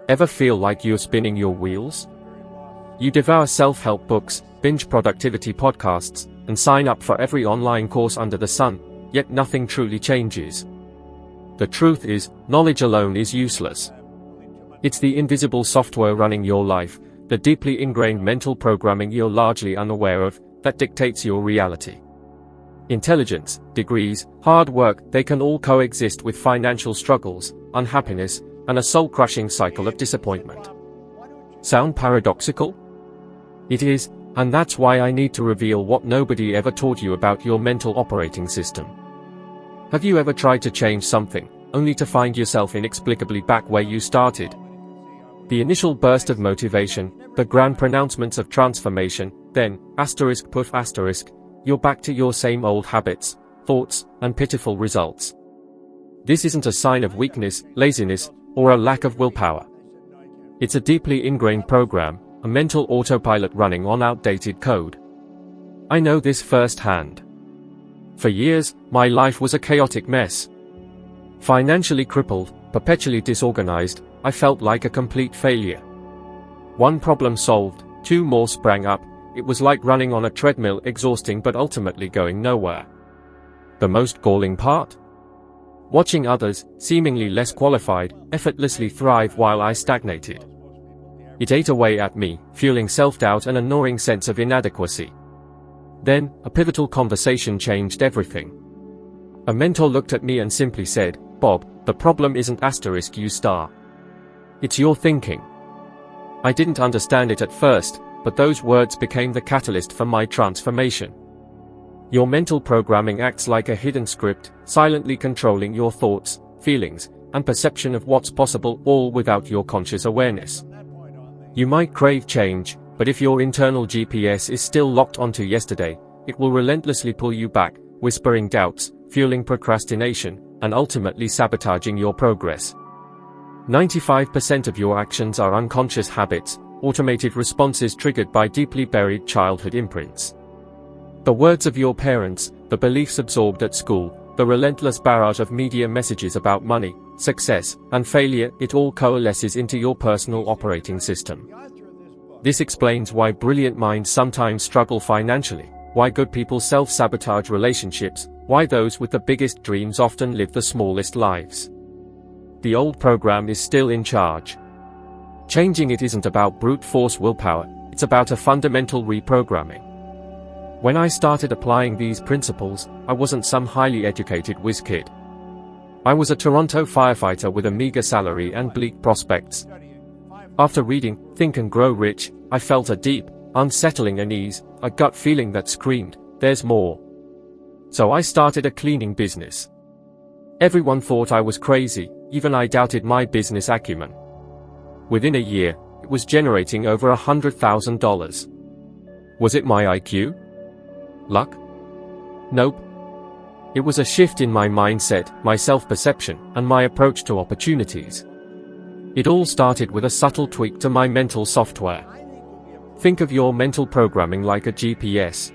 Ever feel like you're spinning your wheels? You devour self-help books, binge productivity podcasts, and sign up for every online course under the sun, yet nothing truly changes. The truth is, knowledge alone is useless. It's the invisible software running your life, the deeply ingrained mental programming you're largely unaware of, that dictates your reality. Intelligence, degrees, hard work, they can all coexist with financial struggles, unhappiness, and a soul-crushing cycle of disappointment. Sound paradoxical? It is, and that's why I need to reveal what nobody ever taught you about your mental operating system. Have you ever tried to change something, only to find yourself inexplicably back where you started? The initial burst of motivation, the grand pronouncements of transformation, then, poof, you're back to your same old habits, thoughts, and pitiful results. This isn't a sign of weakness, laziness, or a lack of willpower. It's a deeply ingrained program, a mental autopilot running on outdated code. I know this firsthand. For years, my life was a chaotic mess. Financially crippled, perpetually disorganized, I felt like a complete failure. One problem solved, two more sprang up. It was like running on a treadmill, exhausting but ultimately going nowhere. The most galling part? Watching others, seemingly less qualified, effortlessly thrive while I stagnated. It ate away at me, fueling self-doubt and a gnawing sense of inadequacy. Then, a pivotal conversation changed everything. A mentor looked at me and simply said, "Bob, the problem isn't you star. It's your thinking." I didn't understand it at first, but those words became the catalyst for my transformation. Your mental programming acts like a hidden script, silently controlling your thoughts, feelings, and perception of what's possible, all without your conscious awareness. You might crave change, but if your internal GPS is still locked onto yesterday, it will relentlessly pull you back, whispering doubts, fueling procrastination, and ultimately sabotaging your progress. 95% of your actions are unconscious habits, automated responses triggered by deeply buried childhood imprints. The words of your parents, the beliefs absorbed at school, the relentless barrage of media messages about money, success, and failure, it all coalesces into your personal operating system. This explains why brilliant minds sometimes struggle financially, why good people self-sabotage relationships, why those with the biggest dreams often live the smallest lives. The old program is still in charge. Changing it isn't about brute force willpower, it's about a fundamental reprogramming. When I started applying these principles, I wasn't some highly educated whiz kid. I was a Toronto firefighter with a meager salary and bleak prospects. After reading Think and Grow Rich, I felt a deep, unsettling unease, a gut feeling that screamed, "There's more." So I started a cleaning business. Everyone thought I was crazy, even I doubted my business acumen. Within a year, it was generating over $100,000. Was it my IQ? Luck? Nope. It was a shift in my mindset, my self-perception, and my approach to opportunities. It all started with a subtle tweak to my mental software. Think of your mental programming like a GPS.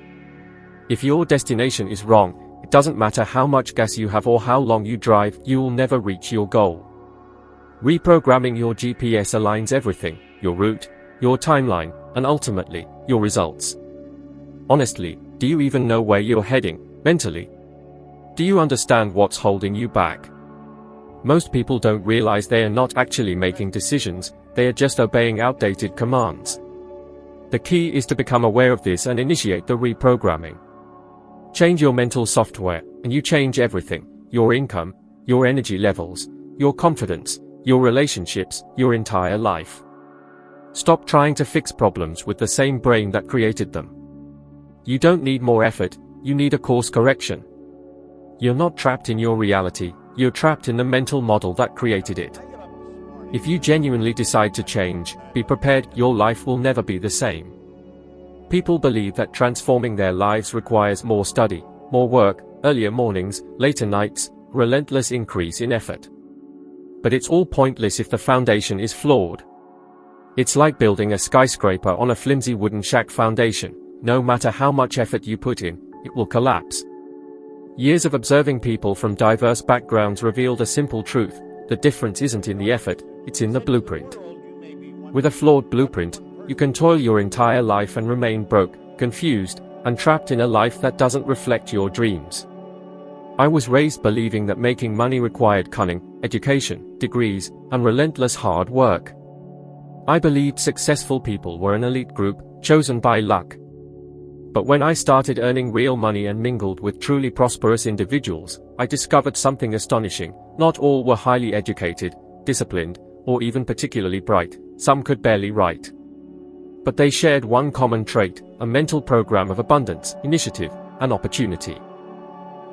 If your destination is wrong, it doesn't matter how much gas you have or how long you drive, you'll never reach your goal. Reprogramming your GPS aligns everything, your route, your timeline, and ultimately, your results. Honestly, do you even know where you're heading, mentally? Do you understand what's holding you back? Most people don't realize they are not actually making decisions, they are just obeying outdated commands. The key is to become aware of this and initiate the reprogramming. Change your mental software, and you change everything: your income, your energy levels, your confidence, your relationships, your entire life. Stop trying to fix problems with the same brain that created them. You don't need more effort, you need a course correction. You're not trapped in your reality, you're trapped in the mental model that created it. If you genuinely decide to change, be prepared, your life will never be the same. People believe that transforming their lives requires more study, more work, earlier mornings, later nights, relentless increase in effort. But it's all pointless if the foundation is flawed. It's like building a skyscraper on a flimsy wooden shack foundation. No matter how much effort you put in, it will collapse. Years of observing people from diverse backgrounds revealed a simple truth: the difference isn't in the effort, it's in the blueprint. With a flawed blueprint, you can toil your entire life and remain broke, confused, and trapped in a life that doesn't reflect your dreams. I was raised believing that making money required cunning, education, degrees, and relentless hard work. I believed successful people were an elite group, chosen by luck. But when I started earning real money and mingled with truly prosperous individuals, I discovered something astonishing. Not all were highly educated, disciplined, or even particularly bright. Some could barely write. But they shared one common trait, a mental program of abundance, initiative, and opportunity.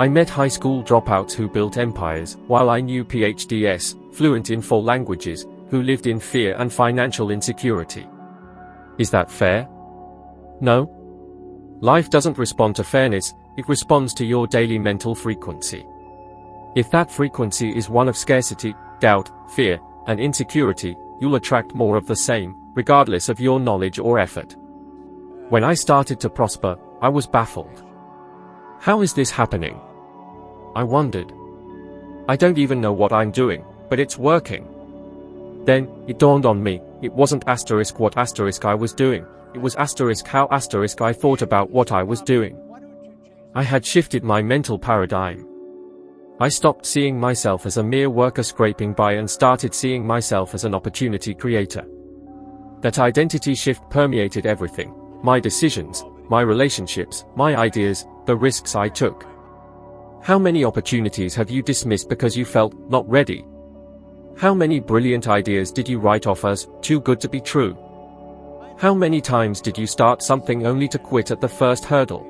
I met high school dropouts who built empires, while I knew PhDs, fluent in 4 languages, who lived in fear and financial insecurity. Is that fair? No. Life doesn't respond to fairness, it responds to your daily mental frequency. If that frequency is one of scarcity, doubt, fear, and insecurity, you'll attract more of the same, regardless of your knowledge or effort. When I started to prosper, I was baffled. How is this happening? I wondered. I don't even know what I'm doing, but it's working. Then, it dawned on me, it wasn't what I was doing, it was how I thought about what I was doing. I had shifted my mental paradigm. I stopped seeing myself as a mere worker scraping by and started seeing myself as an opportunity creator. That identity shift permeated everything, my decisions, my relationships, my ideas, the risks I took. How many opportunities have you dismissed because you felt not ready? How many brilliant ideas did you write off as too good to be true? How many times did you start something only to quit at the first hurdle?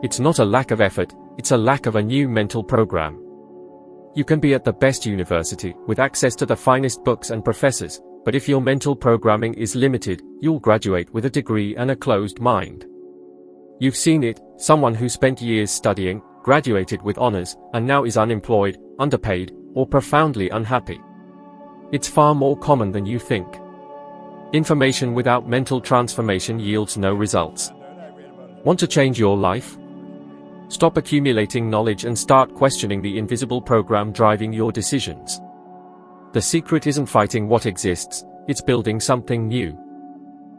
It's not a lack of effort, it's a lack of a new mental program. You can be at the best university, with access to the finest books and professors, but if your mental programming is limited, you'll graduate with a degree and a closed mind. You've seen it, someone who spent years studying, graduated with honors, and now is unemployed, underpaid, or profoundly unhappy. It's far more common than you think. Information without mental transformation yields no results. Want to change your life? Stop accumulating knowledge and start questioning the invisible program driving your decisions. The secret isn't fighting what exists, it's building something new.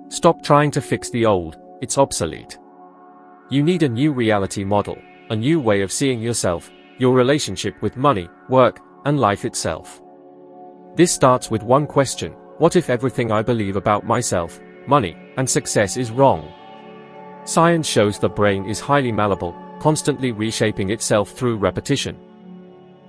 Stop trying to fix the old, it's obsolete. You need a new reality model, a new way of seeing yourself, your relationship with money, work, and life itself. This starts with one question: what if everything I believe about myself, money, and success is wrong? Science shows the brain is highly malleable, constantly reshaping itself through repetition.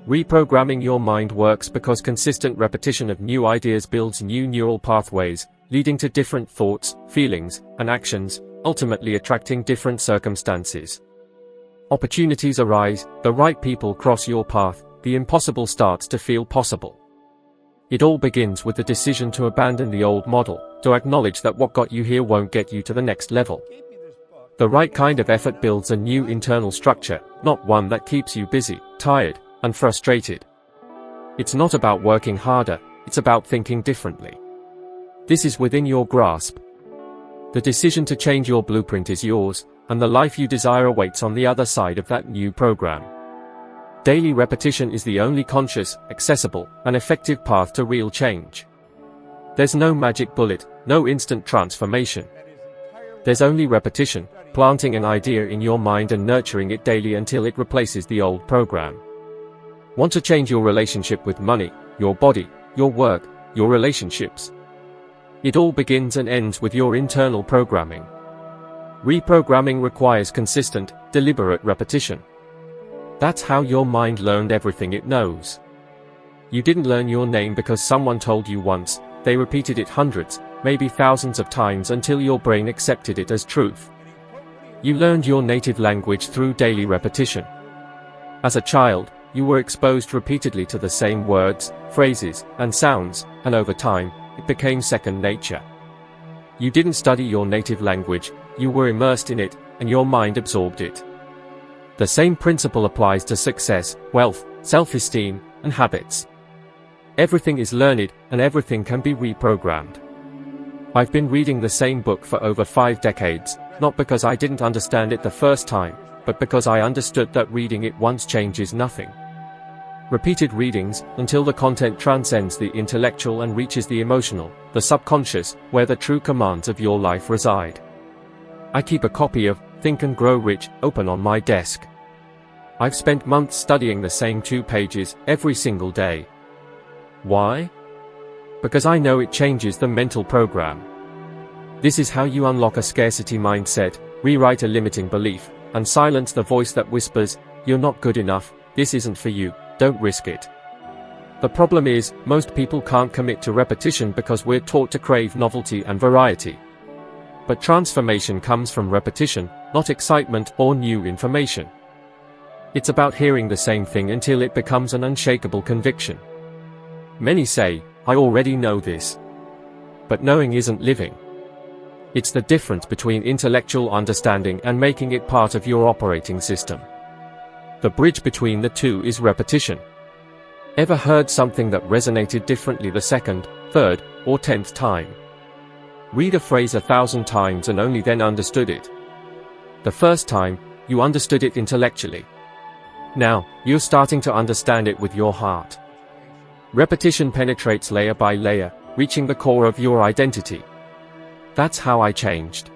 Reprogramming your mind works because consistent repetition of new ideas builds new neural pathways, leading to different thoughts, feelings, and actions, ultimately attracting different circumstances. Opportunities arise, the right people cross your path, the impossible starts to feel possible. It all begins with the decision to abandon the old model, to acknowledge that what got you here won't get you to the next level. The right kind of effort builds a new internal structure, not one that keeps you busy, tired, and frustrated. It's not about working harder, it's about thinking differently. This is within your grasp. The decision to change your blueprint is yours, and the life you desire awaits on the other side of that new program. Daily repetition is the only conscious, accessible, and effective path to real change. There's no magic bullet, no instant transformation. There's only repetition, planting an idea in your mind and nurturing it daily until it replaces the old program. Want to change your relationship with money, your body, your work, your relationships? It all begins and ends with your internal programming. Reprogramming requires consistent, deliberate repetition. That's how your mind learned everything it knows. You didn't learn your name because someone told you once, they repeated it hundreds, maybe thousands of times until your brain accepted it as truth. You learned your native language through daily repetition. As a child, you were exposed repeatedly to the same words, phrases, and sounds, and over time, it became second nature. You didn't study your native language, you were immersed in it, and your mind absorbed it. The same principle applies to success, wealth, self-esteem, and habits. Everything is learned, and everything can be reprogrammed. I've been reading the same book for over 5 decades, not because I didn't understand it the first time, but because I understood that reading it once changes nothing. Repeated readings, until the content transcends the intellectual and reaches the emotional, the subconscious, where the true commands of your life reside. I keep a copy of Think and Grow Rich open on my desk. I've spent months studying the same 2 pages every single day. Why? Because I know it changes the mental program. This is how you unlock a scarcity mindset, rewrite a limiting belief, and silence the voice that whispers, "You're not good enough, this isn't for you, don't risk it." The problem is, most people can't commit to repetition because we're taught to crave novelty and variety. But transformation comes from repetition, not excitement or new information. It's about hearing the same thing until it becomes an unshakable conviction. Many say, "I already know this." But knowing isn't living. It's the difference between intellectual understanding and making it part of your operating system. The bridge between the two is repetition. Ever heard something that resonated differently the second, third, or 10th time? Read a phrase 1,000 times and only then understood it. The first time, you understood it intellectually. Now, you're starting to understand it with your heart. Repetition penetrates layer by layer, reaching the core of your identity. That's how I changed.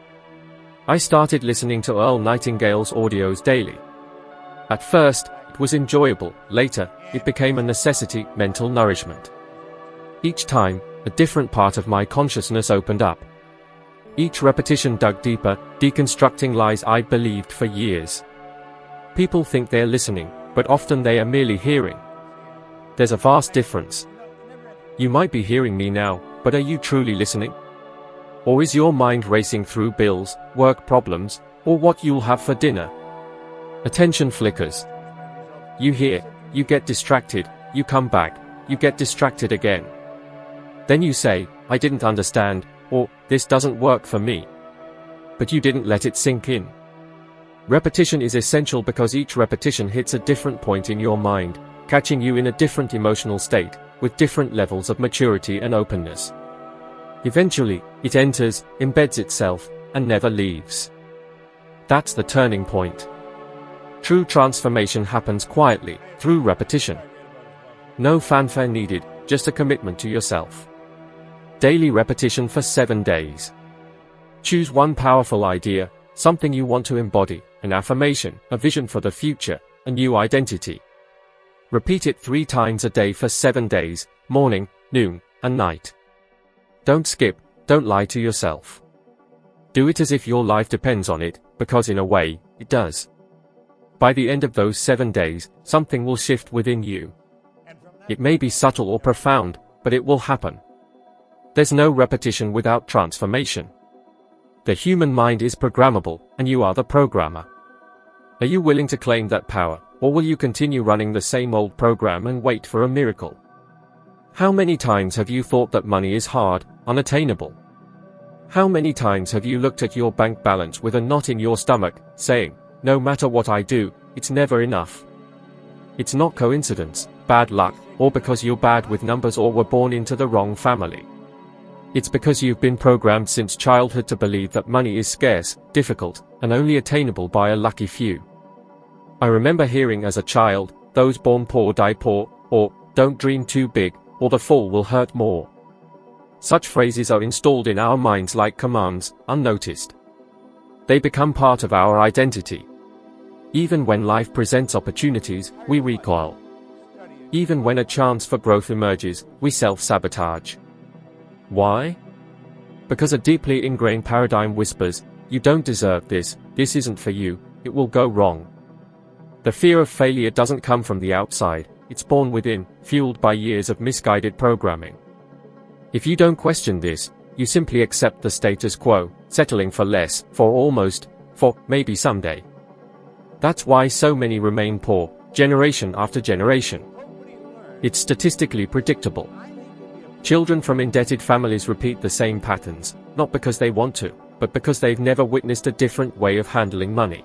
I started listening to Earl Nightingale's audios daily. At first, it was enjoyable, later, it became a necessity, mental nourishment. Each time, a different part of my consciousness opened up. Each repetition dug deeper, deconstructing lies I believed for years. People think they're listening, but often they are merely hearing. There's a vast difference. You might be hearing me now, but are you truly listening? Or is your mind racing through bills, work problems, or what you'll have for dinner? Attention flickers. You hear, you get distracted, you come back, you get distracted again. Then you say, "I didn't understand," or "This doesn't work for me." But you didn't let it sink in. Repetition is essential because each repetition hits a different point in your mind, catching you in a different emotional state, with different levels of maturity and openness. Eventually, it enters, embeds itself, and never leaves. That's the turning point. True transformation happens quietly, through repetition. No fanfare needed, just a commitment to yourself. Daily repetition for 7 days. Choose one powerful idea, something you want to embody, an affirmation, a vision for the future, a new identity. Repeat it 3 times a day for 7 days, morning, noon, and night. Don't skip, don't lie to yourself. Do it as if your life depends on it, because in a way, it does. By the end of those 7 days, something will shift within you. It may be subtle or profound, but it will happen. There's no repetition without transformation. The human mind is programmable, and you are the programmer. Are you willing to claim that power, or will you continue running the same old program and wait for a miracle? How many times have you thought that money is hard, unattainable? How many times have you looked at your bank balance with a knot in your stomach, saying, "No matter what I do, it's never enough"? It's not coincidence, bad luck, or because you're bad with numbers or were born into the wrong family. It's because you've been programmed since childhood to believe that money is scarce, difficult, and only attainable by a lucky few. I remember hearing as a child, "Those born poor die poor," or "Don't dream too big, or the fall will hurt more." Such phrases are installed in our minds like commands, unnoticed. They become part of our identity. Even when life presents opportunities, we recoil. Even when a chance for growth emerges, we self-sabotage. Why? Because a deeply ingrained paradigm whispers, "You don't deserve this, this isn't for you, it will go wrong." The fear of failure doesn't come from the outside, it's born within, fueled by years of misguided programming. If you don't question this, you simply accept the status quo, settling for less, for almost, for maybe someday. That's why so many remain poor, generation after generation. It's statistically predictable. Children from indebted families repeat the same patterns, not because they want to, but because they've never witnessed a different way of handling money.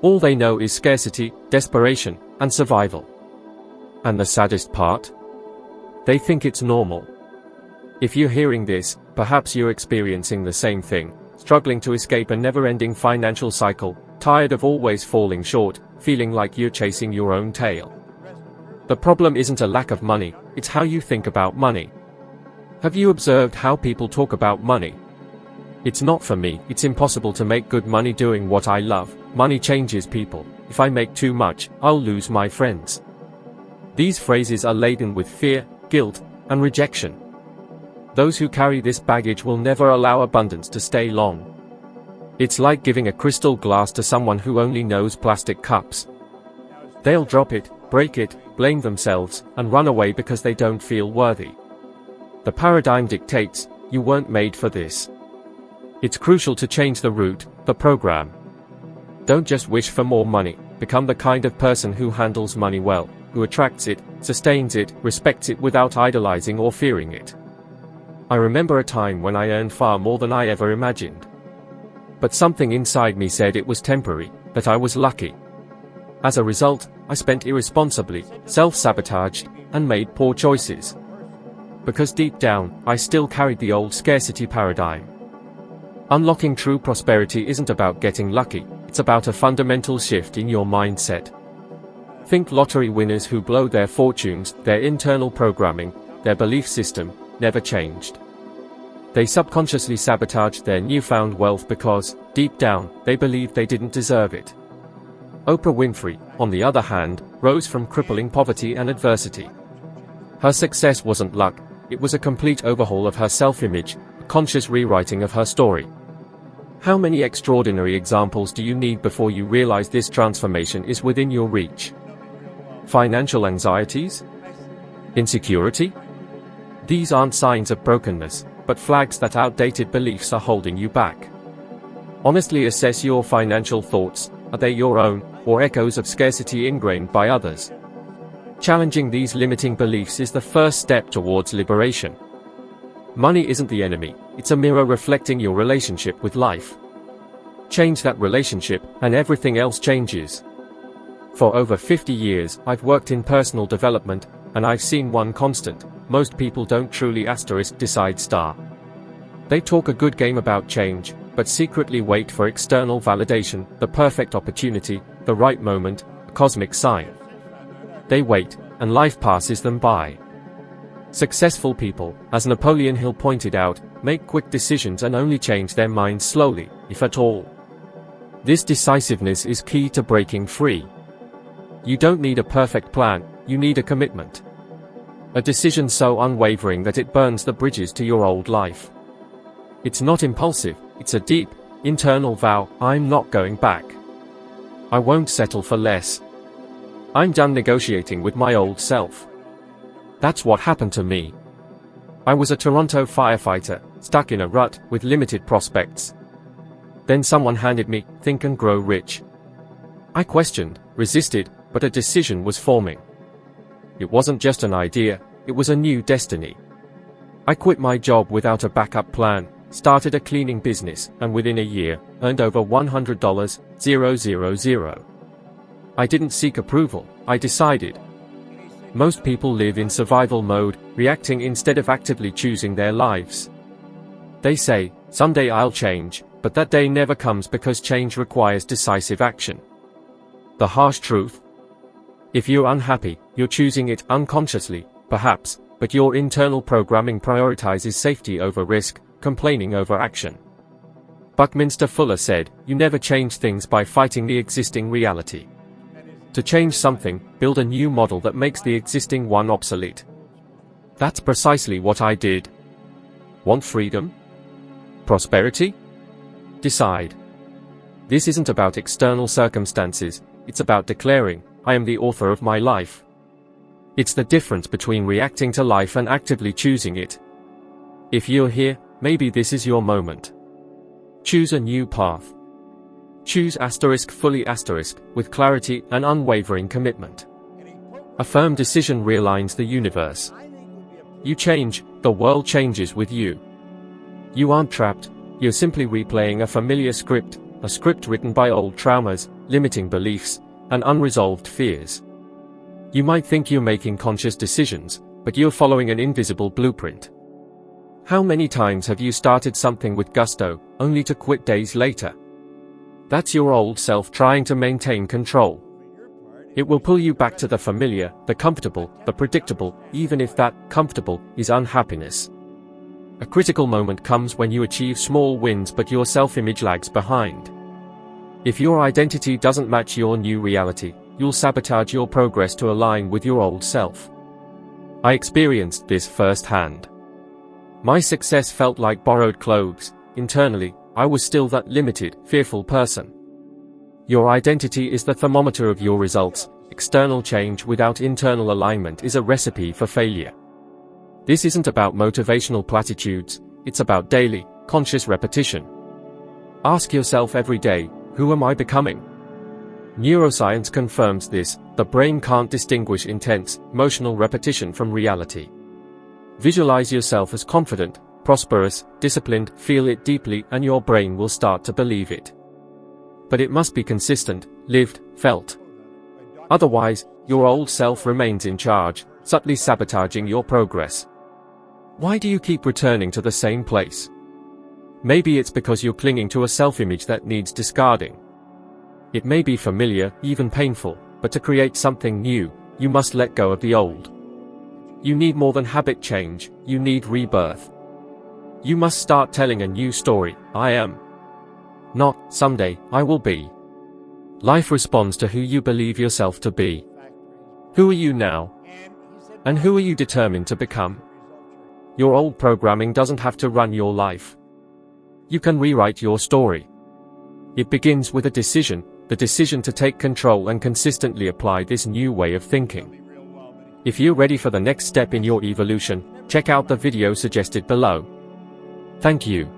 All they know is scarcity, desperation, and survival. And the saddest part? They think it's normal. If you're hearing this, perhaps you're experiencing the same thing, struggling to escape a never-ending financial cycle, tired of always falling short, feeling like you're chasing your own tail. The problem isn't a lack of money, it's how you think about money. Have you observed how people talk about money? It's not for me, it's impossible to make good money doing what I love. Money changes people. If I make too much, I'll lose my friends. These phrases are laden with fear, guilt, and rejection. Those who carry this baggage will never allow abundance to stay long. It's like giving a crystal glass to someone who only knows plastic cups. They'll drop it, break it, blame themselves, and run away because they don't feel worthy. The paradigm dictates, you weren't made for this. It's crucial to change the route, the program. Don't just wish for more money, become the kind of person who handles money well, who attracts it, sustains it, respects it without idolizing or fearing it. I remember a time when I earned far more than I ever imagined. But something inside me said it was temporary, that I was lucky. As a result, I spent irresponsibly, self-sabotaged, and made poor choices. Because deep down, I still carried the old scarcity paradigm. Unlocking true prosperity isn't about getting lucky, it's about a fundamental shift in your mindset. Think lottery winners who blow their fortunes, their internal programming, their belief system, never changed. They subconsciously sabotaged their newfound wealth because, deep down, they believed they didn't deserve it. Oprah Winfrey, on the other hand, rose from crippling poverty and adversity. Her success wasn't luck, it was a complete overhaul of her self-image, a conscious rewriting of her story. How many extraordinary examples do you need before you realize this transformation is within your reach? Financial anxieties? Insecurity? These aren't signs of brokenness, but flags that outdated beliefs are holding you back. Honestly assess your financial thoughts. Are they your own, or echoes of scarcity ingrained by others? Challenging these limiting beliefs is the first step towards liberation. Money isn't the enemy, it's a mirror reflecting your relationship with life. Change that relationship, and everything else changes. For over 50 years, I've worked in personal development, and I've seen one constant: most people don't truly decide. They talk a good game about change, but secretly wait for external validation, the perfect opportunity, the right moment, a cosmic sign. They wait, and life passes them by. Successful people, as Napoleon Hill pointed out, make quick decisions and only change their minds slowly, if at all. This decisiveness is key to breaking free. You don't need a perfect plan, you need a commitment. A decision so unwavering that it burns the bridges to your old life. It's not impulsive, it's a deep, internal vow: I'm not going back. I won't settle for less. I'm done negotiating with my old self. That's what happened to me. I was a Toronto firefighter, stuck in a rut, with limited prospects. Then someone handed me Think and Grow Rich. I questioned, resisted, but a decision was forming. It wasn't just an idea, it was a new destiny. I quit my job without a backup plan, started a cleaning business, and within a year, earned over $100,000. I didn't seek approval, I decided. Most people live in survival mode, reacting instead of actively choosing their lives. They say, someday I'll change, but that day never comes because change requires decisive action. The harsh truth? If you're unhappy, you're choosing it unconsciously, perhaps, but your internal programming prioritizes safety over risk, complaining over action. Buckminster Fuller said, "You never change things by fighting the existing reality. To change something, build a new model that makes the existing one obsolete." That's precisely what I did. Want freedom? Prosperity? Decide. This isn't about external circumstances, it's about declaring, I am the author of my life. It's the difference between reacting to life and actively choosing it. If you're here, maybe this is your moment. Choose a new path. Choose fully with clarity and unwavering commitment. A firm decision realigns the universe. You change, the world changes with you. You aren't trapped, you're simply replaying a familiar script, a script written by old traumas, limiting beliefs, and unresolved fears. You might think you're making conscious decisions, but you're following an invisible blueprint. How many times have you started something with gusto, only to quit days later? That's your old self trying to maintain control. It will pull you back to the familiar, the comfortable, the predictable, even if that comfortable is unhappiness. A critical moment comes when you achieve small wins but your self-image lags behind. If your identity doesn't match your new reality, you'll sabotage your progress to align with your old self. I experienced this firsthand. My success felt like borrowed clothes. Internally, I was still that limited, fearful person. Your identity is the thermometer of your results. External change without internal alignment is a recipe for failure. This isn't about motivational platitudes, it's about daily, conscious repetition. Ask yourself every day, who am I becoming? Neuroscience confirms this: the brain can't distinguish intense, emotional repetition from reality. Visualize yourself as confident, prosperous, disciplined, feel it deeply, and your brain will start to believe it. But it must be consistent, lived, felt. Otherwise, your old self remains in charge, subtly sabotaging your progress. Why do you keep returning to the same place? Maybe it's because you're clinging to a self-image that needs discarding. It may be familiar, even painful, but to create something new, you must let go of the old. You need more than habit change, you need rebirth. You must start telling a new story: I am. Not, someday, I will be. Life responds to who you believe yourself to be. Who are you now? And who are you determined to become? Your old programming doesn't have to run your life. You can rewrite your story. It begins with a decision, the decision to take control and consistently apply this new way of thinking. If you're ready for the next step in your evolution, check out the video suggested below. Thank you.